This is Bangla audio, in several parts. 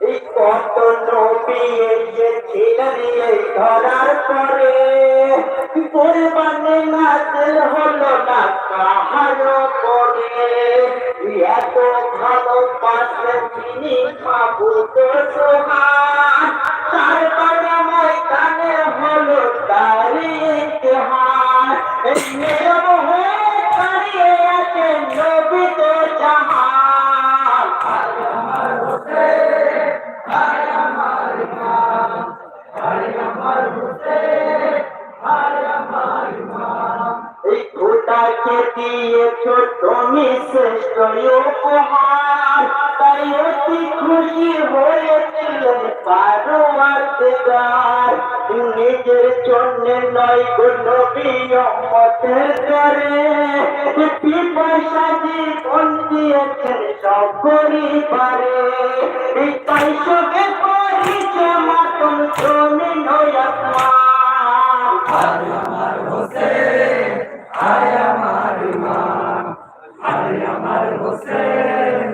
এই কত নবী এসেছিলেন এই ধরার পরে, কোরবানি নাজিল হলো না কাহারো পরে। এত ভালোবাসে তিনি মাবুদ সুবহান, তারপরে ময়দানে হলো তারই ইমতিহান। এই নিয়ম হয়ে দাঁড়িয়ে আছে নবী তো জাহান। আমার হোসেন, আয় আমার ইমাম, আয় আমার হোসেন, আয় আমার ইমাম। এই খোদাকে দিয়েছো তুমি শ্রেষ্ঠ উপহার, তাই অতি খুশি হয়েছিলেন পারওয়ারদিগার। নিজের জন্য নয় গো নবী উম্মতের করে, পিপাসা জীবন দিয়েছেন সব পরিবারে। এই তাই সবে করিছে মাতম জমিন ও আসমান। আয় আমার হোসেন, আয় আমার ইমাম, আয় আমার হোসেন,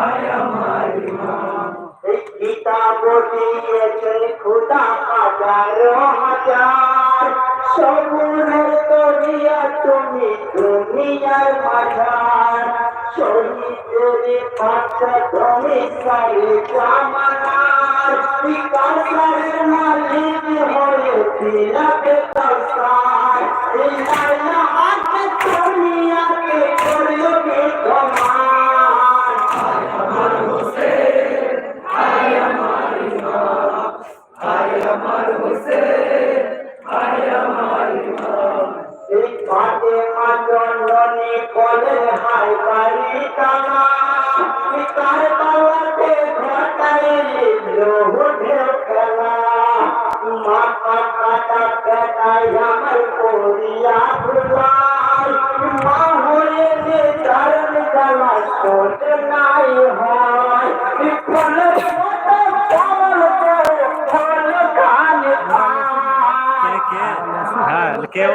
আয় আমার ইমাম। এই কিতাব দিয়েছেন খোদা হাজারো হাজার, সবুরের দরিয়া তুমি দুনিয়ার বাজার। শহীদের বাচ্চা তুমি সারি জামানার, কাউসারের মালিক হয়ে দিলাতে কাউসার। এই লাইলা হাতে দুনিয়াকে করলো বিদ্যমান। আয় আমার হোসেন, আয় আমার ইমাম, আয় আমার হোসেন, আয় আমার ইমাম। এই ফাতেমা জননী বলেন হায় বাড়ি টানা, কারবালাতে ঘটাইলি লৌহের খেলা। মাথা কাটা পেটাই আমার করিয়া ভুলাই, মা হয়ে নির্ধারণ জ্বালা সোচ নাই হয়। ফলের মতো ফল করে ফল খান খায়। কেউ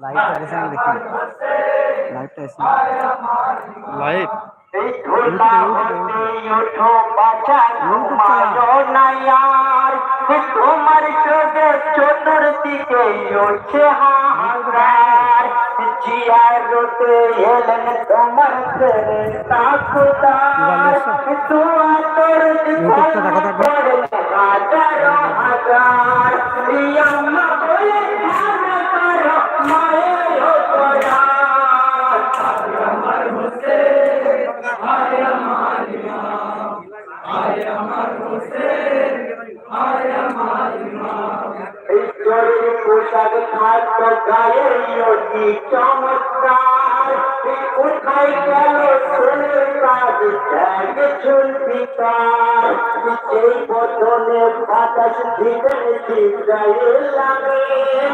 লাইভটা দেখে দেখি, লাইভটা এসে লাইভ এই ধুলা হতে ওঠো বাছা ঘুমায়ো না ইয়ার, তোমার চোখে চতুর্দিকে উঠছে হাহাকার। জিয়ারতে এলেন তোমার ফেরেশতা খোদার, দোয়া তোর করেন হাজারো হাজার। আম্মা বলে ধারণা করো মায়ের কোরআন। আয় আমার হোসেন, আয় আমার ইমাম, আয় আমার হোসেন, আয় আমার ইমাম। এই জরির পোশাক থাকতো গায়ে অতি চমৎকার, কোথায় গেল ছেলের কাজ ত্যাগ ঝুলপিকার। সেই বদনে বাতাস দিবেন জিব্রাইল আমিন,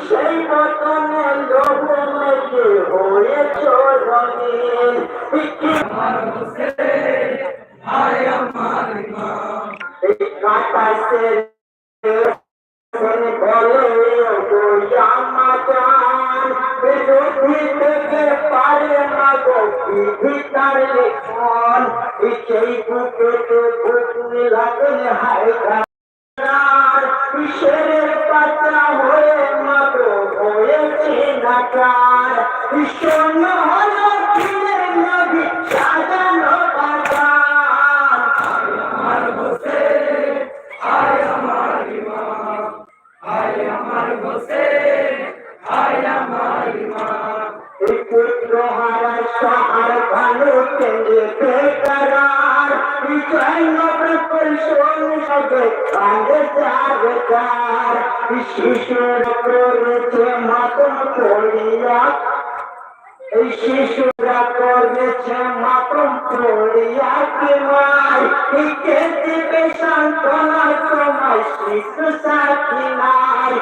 সেই বদনে লোভ মেঘে হয়েছ রঙিন। আমার হোসেন, আয় আমার ইমাম। এই কাটাসের বলে আমাজান, বিরোধী থেকে পারে না গো ভিতার লেখন। সেই বুকেতে বুক মিলাবেন হায়দার, ঈশ্বরের বাচ্চা হয়ে মাগো হয়েছে নাকার। শোন হলো দিনের নবী সাজানো বাগান। আয় আমার হোসেন, আয় আমার ইমাম, আয় আমার হোসেন, আয় আমার ইমাম। এই পুত্র হারা সাহার ভালো কেন্দ্রে বেকার, জয় নবকুল শোন সবে কাঁদে জাগতার। শিশুর করেছে মাতম পড়িয়া, এই শিশুরা করেছে মাতম পড়িয়া কি মায়, কে দিবে সান্ত্বনা তোমায় শিশু সাথী নাই।